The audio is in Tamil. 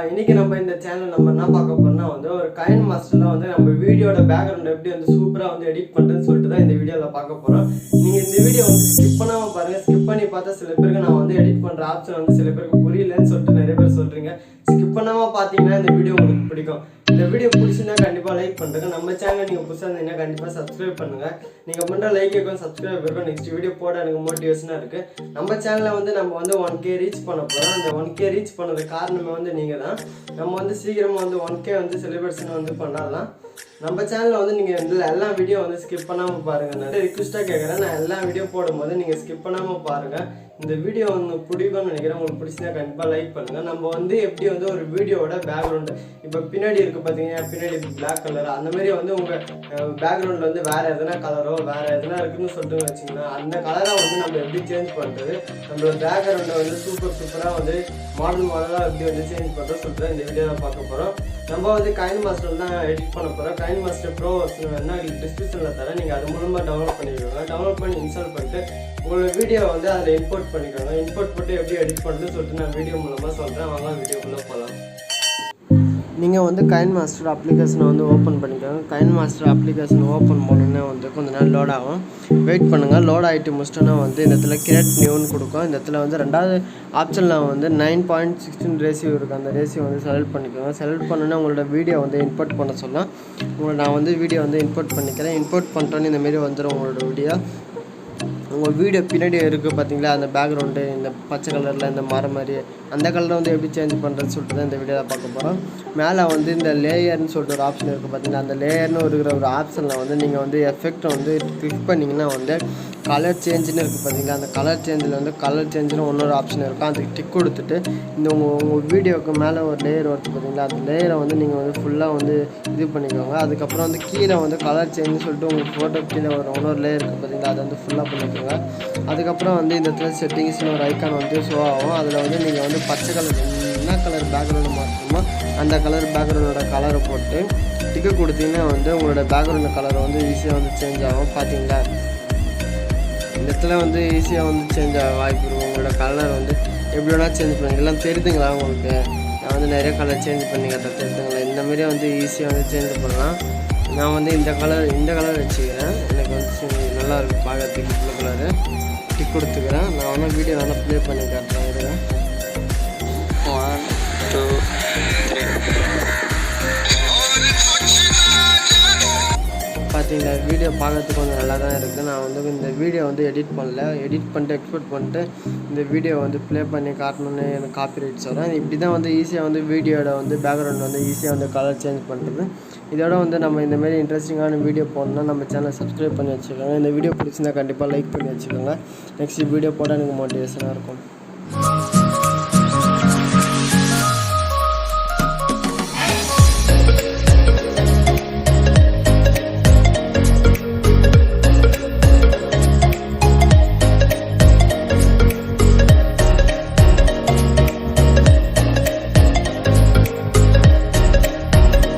இன்னைக்கு நம்ம இந்த சேனல் நம்ம என்ன பார்க்க போறோம்னா வந்து ஒரு கைன் மாஸ்டர்ல வந்து நம்ம வீடியோட பேக்ரவுண்ட் எப்படி வந்து சூப்பரா வந்து எடிட் பண்றதுன்னு சொல்லிட்டு தான் இந்த வீடியோல பார்க்க போறோம். நீங்க இந்த வீடியோ வந்து ஸ்கிப் பண்ணாம பாருங்க. ஸ்கிப் பண்ணி பார்த்தா சில பேருக்கு நான் வந்து எடிட் பண்ற ஆப்ஷன் வந்து சில பேருக்கு புரியலன்னு சொல்லிட்டு நிறைய பேர் சொல்றீங்க. ஸ்கிப் பண்ணாம பாத்தீங்கன்னா இந்த வீடியோ உங்களுக்கு பிடிக்கும். இந்த வீடியோ பிடிச்சிருந்தா கண்டிப்பா லைக் பண்ணுங்க. நம்ம சேனல் நீங்க புதுசா இருந்தீங்கன்னா கண்டிப்பா சப்ஸ்கிரைப் பண்ணுங்க. நீங்க பண்ற லைக் இருக்கும் சப்ஸ்கிரைப் இருக்கும் நெக்ஸ்ட் வீடியோ போட எனக்கு மோட்டிவேஷனா இருக்கு. நம்ம சேனல்ல வந்து நம்ம வந்து 1K ரீச் பண்ண போறோம். அந்த 1K ரீச் பண்ணது காரணமே வந்து நீங்க தான். நம்ம வந்து சீக்கிரமா வந்து 1K வந்து செலிப்ரேஷன் வந்து பண்ணலாம். நம்ம சேனல்ல வந்து நீங்க எல்லா வீடியோ வந்து ஸ்கிப் பண்ணாம பாருங்க. நான் ரிக்வெஸ்டா கேக்குறேன். நான் எல்லா வீடியோ போடும்போது நீங்க ஸ்கிப் பண்ணாம பாருங்க. இந்த வீடியோ உங்களுக்கு பிடிக்கும்னு நினைக்கிறேன். உங்களுக்கு பிடிச்சினா கண்டிப்பா லைக் பண்ணுங்க. நம்ம வந்து எப்படி வந்து ஒரு வீடியோவோட பேக்ரவுண்ட் இப்போ பின்னாடி இருக்கு பாத்தீங்கன்னா பின்னாடி பிளாக் கலர் அந்த மாதிரி வந்து உங்க பேக்ரவுண்ட்ல வந்து வேற எதனா கலரோ வேற எதனா இருக்குன்னு சொல்லிட்டு வச்சிங்கன்னா அந்த கலரை வந்து நம்ம எப்படி சேஞ்ச் பண்றது, நம்மளோட பேக்ரவுண்டை வந்து சூப்பரா வந்து மாடலா எப்படி வந்து சேஞ்ச் பண்றோம் சொல்லிட்டு இந்த வீடியோல பார்க்க போறோம். நம்ம வந்து கைன் மாஸ்டர் தான் எடிட் பண்ண போறோம். கைன் மாஸ்டர் ப்ரோ என்ன டிஸ்கிரிப்ஷன்ல தரேன். நீங்க அது மூலமா டவுன்லோட் பண்ணிக்கோங்க. டவுன்லோட் பண்ணி இன்ஸ்டால் பண்ணிட்டு உங்களோட வீடியோ வந்து அதில் இம்போர்ட் பண்ணிக்கோங்க. இம்போர்ட் போட்டு எப்படி எடிட் பண்ணுறதுன்னு சொல்லிட்டு நான் வீடியோ மூலமாக சொல்கிறேன். வாங்க வீடியோக்குள்ளே போகலாம். நீங்கள் வந்து கைன் மாஸ்டர் அப்ளிகேஷனை வந்து ஓப்பன் பண்ணிக்கோங்க. கைன் மாஸ்டர் அப்ளிகேஷன் ஓப்பன் பண்ணோன்னே வந்து கொஞ்சம் நேரம் லோட் ஆகும். வெயிட் பண்ணுங்கள். லோட் ஆகிட்டு முடிச்சிட்டோன்னா வந்து இந்த இடத்துல கிரியேட் நியூன்னு கொடுக்கும். இந்த இடத்துல வந்து ரெண்டாவது ஆப்ஷனில் வந்து 9.16 ரேஷியோ இருக்குது. அந்த ரேஷியோ வந்து செலக்ட் பண்ணிக்கோங்க. செலக்ட் பண்ணோன்னா உங்களோட வீடியோ வந்து இம்போர்ட் பண்ண சொல்லலாம். நான் வந்து வீடியோ வந்து இம்போர்ட் பண்ணிக்கிறேன். இம்போர்ட் பண்ணிட்டோன்னே இந்தமாரி வந்துடும் உங்களோட வீடியோ. உங்கள் வீடியோ பின்னாடி இருக்குது பார்த்தீங்களா அந்த பேக்ரவுண்டு இந்த பச்சை கலரில் இந்த மரம் மாதிரி அந்த கலரை வந்து எப்படி சேஞ்ச் பண்ணுறதுன்னு சொல்லிட்டு தான் இந்த வீடியோவில் பார்க்க போகிறோம். மேலே வந்து இந்த லேயர்னு சொல்லிட்டு ஒரு ஆப்ஷன் இருக்குது பார்த்தீங்கன்னா அந்த லேயர்னு இருக்கிற ஒரு ஆப்ஷனில் வந்து நீங்கள் வந்து எஃபெக்டை வந்து கிளிக் பண்ணிங்கன்னா வந்து கலர் சேஞ்சுன்னு இருக்குது பார்த்தீங்களா அந்த கலர் சேஞ்சில் வந்து கலர் சேஞ்சுன்னு இன்னொரு ஆப்ஷன் இருக்கும். அதுக்கு டிக் கொடுத்துட்டு இந்த உங்கள் வீடியோவுக்கு மேலே ஒரு லேயர் வருது பார்த்தீங்களா அந்த லேயரை வந்து நீங்கள் வந்து ஃபுல்லாக வந்து இது பண்ணிக்கோங்க. அதுக்கப்புறம் வந்து கீழே வந்து கலர் சேஞ்சுன்னு சொல்லிட்டு உங்கள் ஃபோட்டோ கீழே ஒரு இன்னொரு லேயர் இருக்குது பார்த்தீங்களா அதை வந்து ஃபுல்லாக பண்ணிக்கோங்க. அதுக்கப்புறம் வந்து இந்த இடத்துல செட்டிங்ஸ்னு ஒரு ஐக்கான் வந்து ஷோ ஆகும். அதில் வந்து நீங்கள் வந்து பச்சை கலர் என்ன கலர் பேக்ரவுண்டு மாற்றணுமோ அந்த கலர் பேக்ரவுண்டோட கலரை போட்டு டிக்கு கொடுத்தீங்கன்னா வந்து உங்களோட பேக்ரவுண்ட் கலர் வந்து ஈஸியாக வந்து சேஞ்ச் ஆகும். பார்த்தீங்களா இந்த இடத்துல வந்து ஈஸியாக வந்து சேஞ்ச் ஆக வாய்ப்பு இருக்கும். உங்களோட கலர் வந்து எப்படி வேணால் சேஞ்ச் பண்ணுங்க. எல்லாம் தெரியுதுங்களா உங்களுக்கு? நான் வந்து நிறைய கலர் சேஞ்ச் பண்ணி கட்ட தெரியுதுங்களா? இந்தமாரியே வந்து ஈஸியாக வந்து சேஞ்ச் பண்ணலாம். நான் வந்து இந்த கலர் வச்சுக்கிறேன். எனக்கு வந்து நல்லா இருக்குது பார்க்கறதுக்கு ப்ளூ கலரு டிக் கொடுத்துக்கிறேன். நான் வந்து வீடியோ நல்லா ப்ளே பண்ணி காட்டுறேன். இருங்க 1 2 3 பார்த்தீங்களா வீடியோ பார்க்கறதுக்கு கொஞ்சம் நல்லா தான் இருக்குது. நான் வந்து இந்த வீடியோ வந்து எடிட் பண்ணல. எடிட் பண்ணிட்டு எக்ஸ்போர்ட் பண்ணிட்டு இந்த வீடியோ வந்து ப்ளே பண்ணி காட்டணுன்னு எனக்கு காப்பி ரைட்ஸ் வரும். இப்படி தான் வந்து ஈஸியாக வந்து வீடியோட வந்து பேக்ரவுண்ட் வந்து ஈஸியாக வந்து கலர் சேஞ்ச் பண்ணுறது. இதோட வந்து நம்ம இந்தமாரி இன்ட்ரெஸ்டிங்கான வீடியோ போடணும்னா நம்ம சேனலை சப்ஸ்கிரைப் பண்ணி வச்சுக்கோங்க. இந்த வீடியோ பிடிச்சிருந்தா கண்டிப்பாக லைக் பண்ணி வச்சுக்கோங்க. நெக்ஸ்ட் வீடியோ போட எனக்கு மோட்டிவேஷனாக இருக்கும்.